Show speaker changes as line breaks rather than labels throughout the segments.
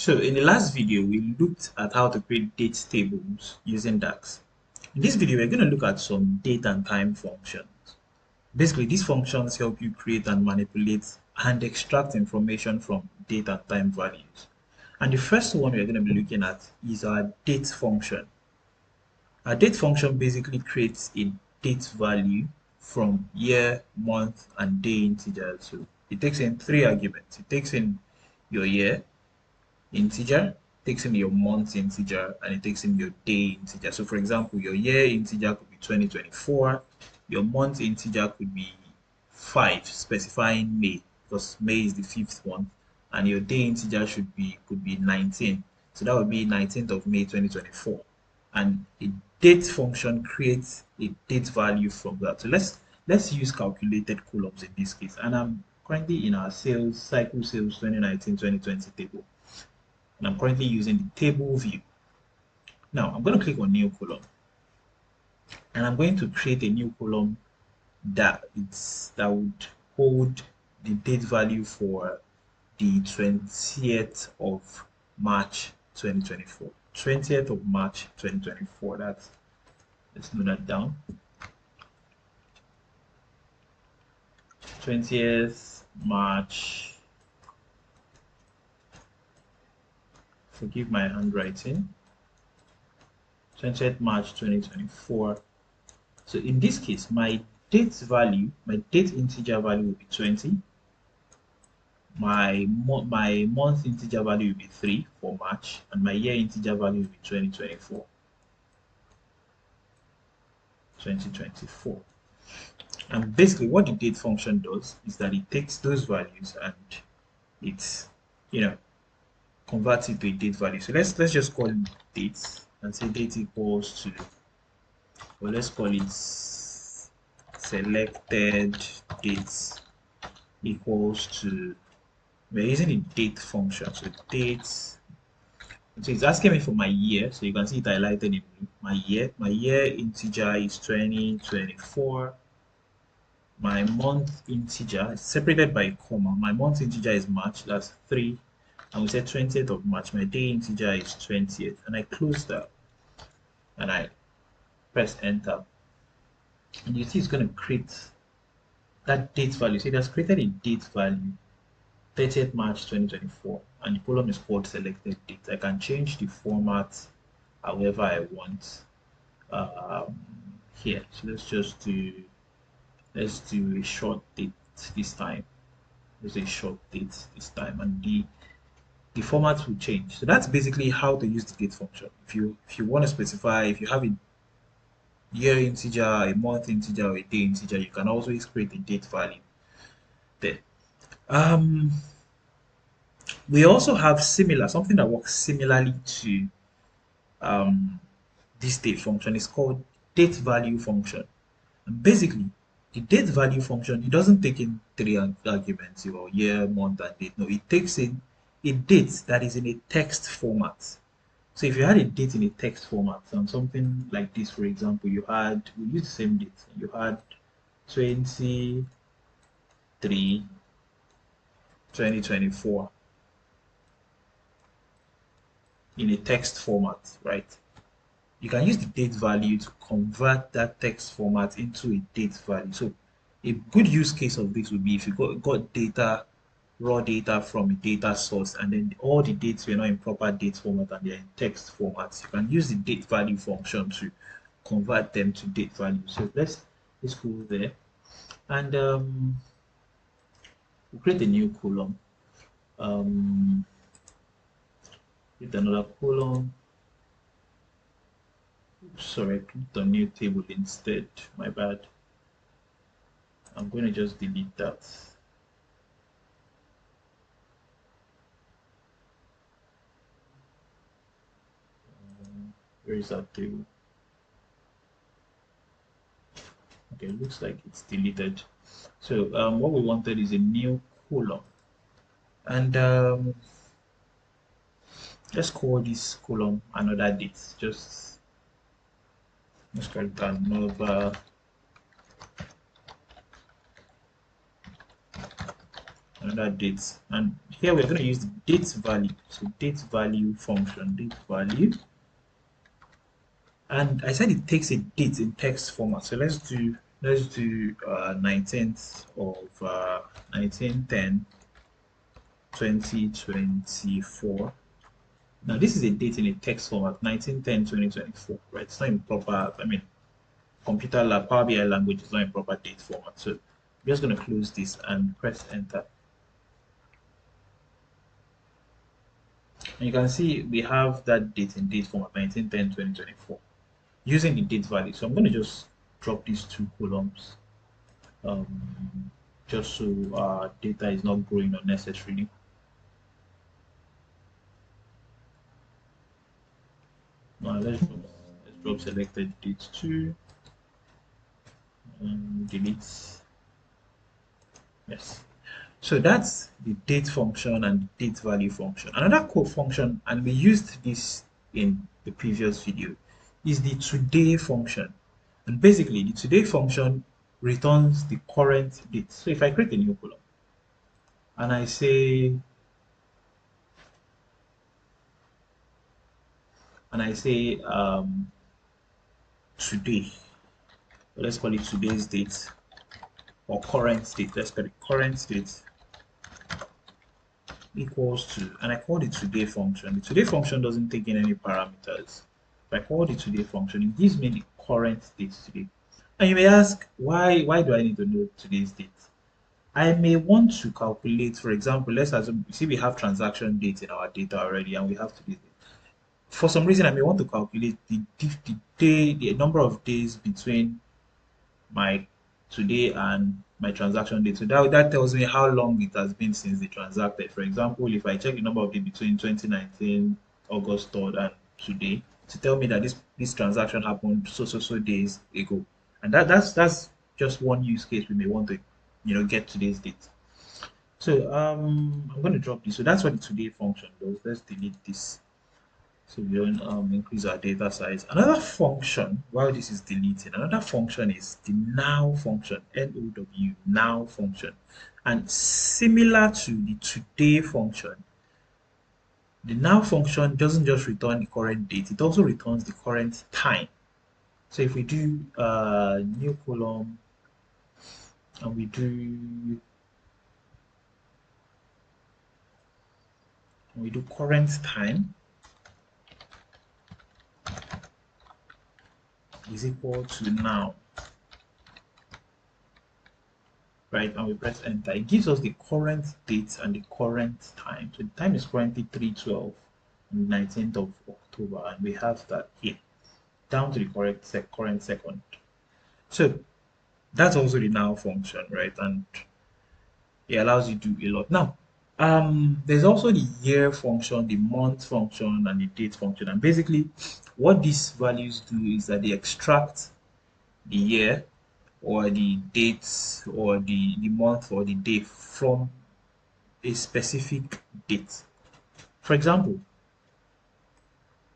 So in the last video, we looked at how to create date tables using DAX. In this video, we're going to look at some date and time functions. Basically, these functions help you create and manipulate and extract information from date and time values. And the first one we're going to be looking at is our date function. Our date function basically creates a date value from year, month, and day integers. So it takes in three arguments. It takes in your year integer, takes in your month integer, and it takes in your day integer. So for example, your year integer could be 2024, your month integer could be 5, specifying May, because May is the 5th month, and your day integer could be 19. So that would be 19th of May 2024. And a date function creates a date value from that. So let's use calculated columns in this case. And I'm currently in our sales cycle sales 2019-2020 table. And I'm currently using the table view. Now I'm going to click on new column, and I'm going to create a new column that would hold the date value for the 20th of March 2024. 20th of March 2024. Let's note that down. 20th March. Forgive my handwriting. 20th March 2024. So in this case, my date integer value will be 20. My month integer value will be 3 for March, and my year integer value will be 2024. And basically what the date function does is that it takes those values and it's converts it to a date value. So let's just call it dates and say date equals to, well, let's call it selected dates equals to, we're using the date function, so dates. So it's asking me for my year, so you can see it highlighted in blue. My year integer is 2024. My month integer is separated by a comma. My month integer is March, that's 3. And we said 20th of March. My day integer is 20th. And I close that. And I press enter. And you see it's going to create that date value. So it has created a date value, 30th March 2024. And the column is called selected date. I can change the format however I want here. So let's do a short date this time. Let's do a short date this time, and the format will change. So that's basically how to use the date function. If you want to specify, if you have a year integer, a month integer, or a day integer, you can always create a date value there. We also have something that works similarly to this date function. Is called date value function. And basically, the date value function, it doesn't take in 3 arguments, your year, month, and date. No, it takes in a date that is in a text format. So if you had a date in a text format, and something like this, for example, we use the same date. You had 2024 in a text format, right? You can use the date value to convert that text format into a date value. So a good use case of this would be if you got data, raw data from a data source, and then all the dates were not in proper date format and they're in text formats. You can use the date value function to convert them to date value. So let's go there, and we'll create a new column. Create another column. Sorry, I clicked on new table instead. My bad. I'm going to just delete that. Where is that table? Okay, it looks like it's deleted. So what we wanted is a new column, and let's call this column another date. Let's call it another date, and here we're going to use the date value. So date value function, date value, and I said it takes a date in text format. So let's do 19th of 1910 2024. Now this is a date in a text format, 1910 2024, right? It's not in proper, I mean, computer lab, Power BI language is not in proper date format. So I'm just going to close this and press enter. And you can see we have that date in date format, 1910 2024, using the date value. So I'm going to just drop these two columns, just so our data is not growing unnecessarily. Now let's drop selected date 2 and delete. Yes. So that's the date function and the date value function. Another core function, and we used this in the previous video, is the today function. And basically, the today function returns the current date. So if I create a new column and I say today, let's call it today's date, or current date. Let's call it current date equals to, and I call the today function. The today function doesn't take in any parameters. If I call the today function, it gives me the current date today. And you may ask, why do I need to know today's date? I may want to calculate, for example, let's assume, see we have transaction date in our data already, and we have today's date. For some reason, I may want to calculate the number of days between my today and my transaction date. So that tells me how long it has been since they transacted. For example, if I check the number of days between 2019 August 3rd and today, to tell me that this transaction happened so days ago. And that's just one use case we may want to get today's date. So I'm going to drop this. So that's what the today function does. Let's delete this so we don't increase our data size. Another function, while this is deleting, another function is the now function, N-O-W, now function. And similar to the today function, the now function doesn't just return the current date, it also returns the current time. So if we do new column and we do current time is equal to now, right? And we press enter, it gives us the current date and the current time. So the time is currently 3:12 on the 19th of October, and we have that here down to the current second. So that's also the now function, right? And it allows you to do a lot. Now there's also the year function, the month function, and the date function. And basically what these values do is that they extract the year or the dates or the month or the day from a specific date. For example,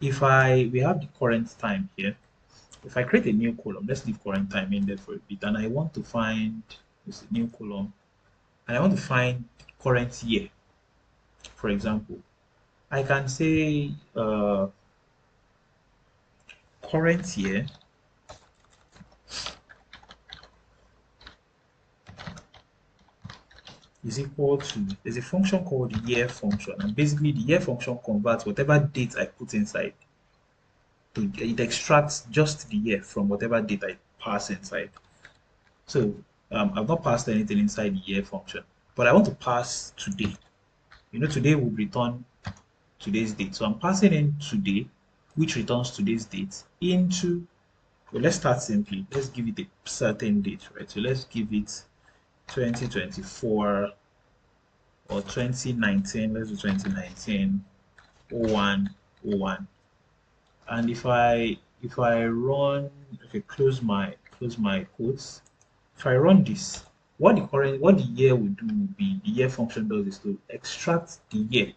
if we have the current time here, if I create a new column, let's leave current time in there for a bit, and I want to find this new column, and I want to find current year. For example, I can say current year is equal to, there's a function called the year function, and basically the year function converts whatever date I put inside to, it extracts just the year from whatever date I pass inside. So I've not passed anything inside the year function, but I want to pass today. Today will return today's date, so I'm passing in today, which returns today's date, into, well, let's start simply, let's give it a certain date, right? So let's give it 2024 or 2019, let's do 2019 0101. And if I run, okay, close my quotes, if I run this, what the year will do will be, the year function does is to extract the year.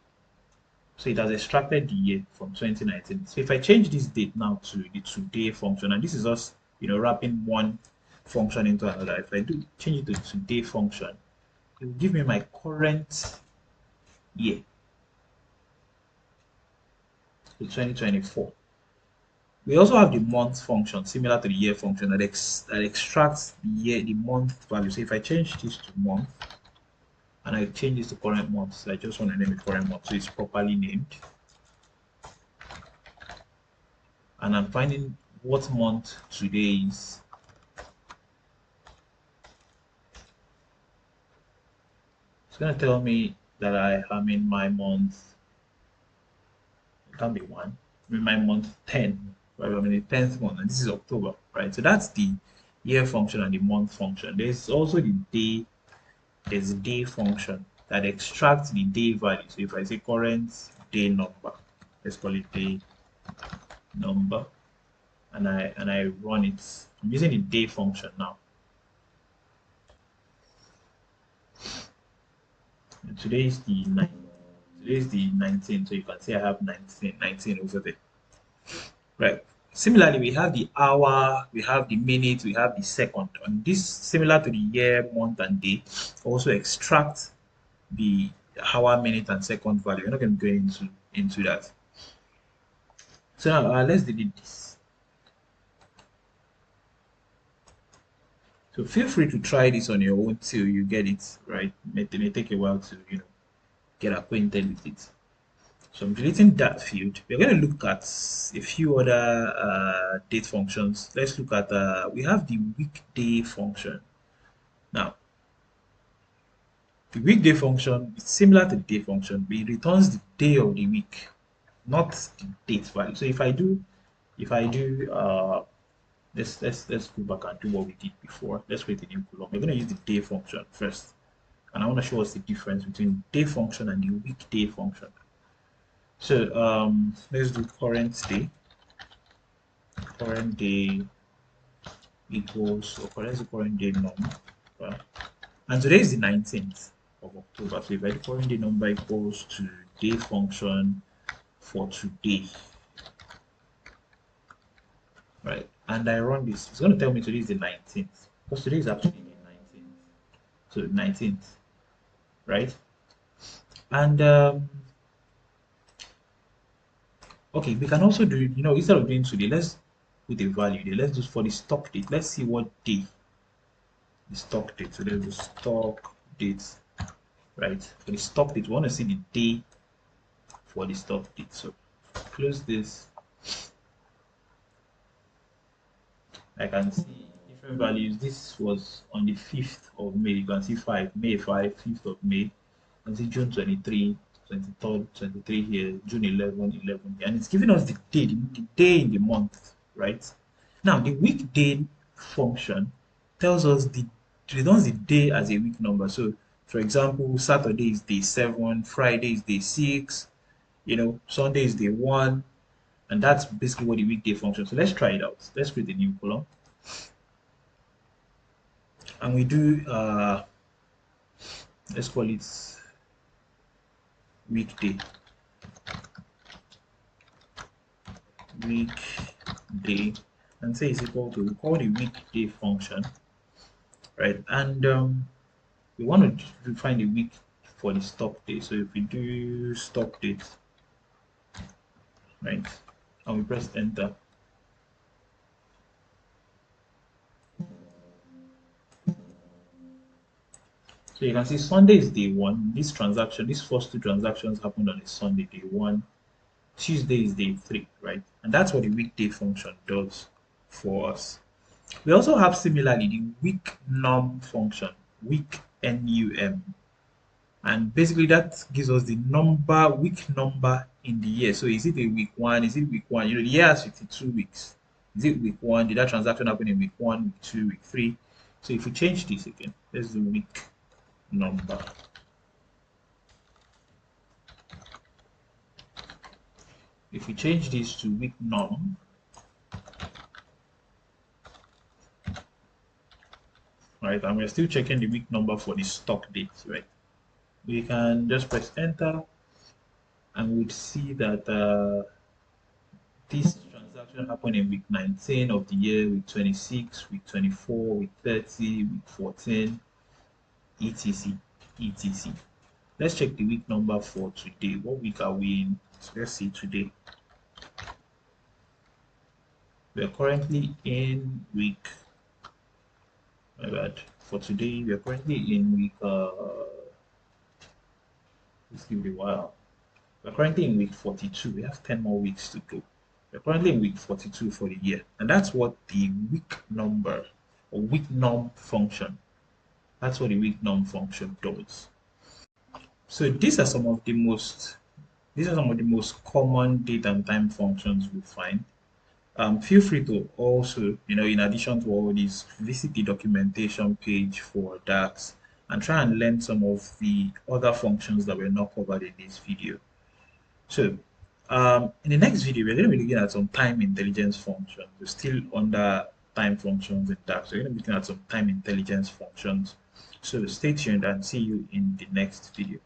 So it has extracted the year from 2019. So if I change this date now to the today function, and this is us wrapping one function into another. If I do change it to today function, it will give me my current year, so 2024. We also have the month function similar to the year function that extracts the year, the month value. So if I change this to month and I change this to current month, so I just want to name it current month so it's properly named. And I'm finding what month today is. It's going to tell me that I am in my month, it can't be one, I'm in my month 10, right? I'm in the 10th month, and this is October, right? So that's the year function and the month function. There's also the day, there's day function that extracts the day value. So if I say current day number, let's call it day number, and I run it. I'm using the day function now. And today is the 9th. Today is the 19th, so you can see I have 19 over there. Right. Similarly, we have the hour, we have the minute, we have the second. And this, similar to the year, month, and day, also extract the hour, minute, and second value. We're not going to go into that. So now let's delete this. So feel free to try this on your own till you get it right. It may take a while to get acquainted with it. So I'm deleting that field. We're going to look at a few other date functions. Let's look at, we have the weekday function. Now, the weekday function is similar to the day function, but it returns the day of the week, not the date value. So if I do, let's go back and do what we did before. Let's create a new column. We're going to use the day function first, and I want to show us the difference between day function and the weekday function. So let's do current day. Current day equals, or let's do current day number. And today is the 19th of October. So if I do current day number equals to day function for today, right? And I run this, it's going to tell me today is the 19th because today is actually the 19th. So 19th, right? And okay, we can also do, instead of doing today, let's put a value there. Let's do for the stock date. Let's see what day the stock date. So let's do stock date, right? For the stock date, we want to see the day for the stock date. So close this. I can see different values. This was on the 5th of May. You can see 5, May 5, 5th of May. You can see June 23, 23rd, 23 here, June 11, 11 here. And it's giving us the day in the month, right? Now, the weekday function tells us returns the day as a week number. So, for example, Saturday is day 7, Friday is day 6, Sunday is day 1, and that's basically what the weekday function. So let's try it out. Let's create a new column. And we do, let's call it weekday. Weekday. And say it's equal to, we call the weekday function, right? And we want to find the week for the stock day. So if we do stock date, right? And we press enter. So you can see Sunday is day 1. These first two transactions happened on a Sunday, day 1. Tuesday is day 3, right? And that's what the weekday function does for us. We also have similarly the week num function, week num. And basically that gives us the week number in the year. So is it a week 1? Is it week 1? The year has 52 weeks. Is it week 1? Did that transaction happen in week 1, week 2, week 3? So if we change this again, let's do week number. If we change this to week num, right, and we're still checking the week number for the stock date, right? We can just press enter, and we'd see that this transaction happened in week 19 of the year, week 26, week 24, week 30, week 14, etc. etc. Let's check the week number for today. What week are we in? So let's see today. We are currently in week. My bad. For today, we are currently in week. Let's give it a while. We're currently in week 42. We have 10 more weeks to go. We're currently in week 42 for the year. And that's what the week number or week norm function, that's what the week norm function does. So these are some of the most common date and time functions we find. Feel free to also, in addition to all these, visit the documentation page for DAX and try and learn some of the other functions that were not covered in this video. So, in the next video, we're going to be looking at some time intelligence functions. We're still under time functions in DAX. We're going to be looking at some time intelligence functions. So stay tuned and see you in the next video.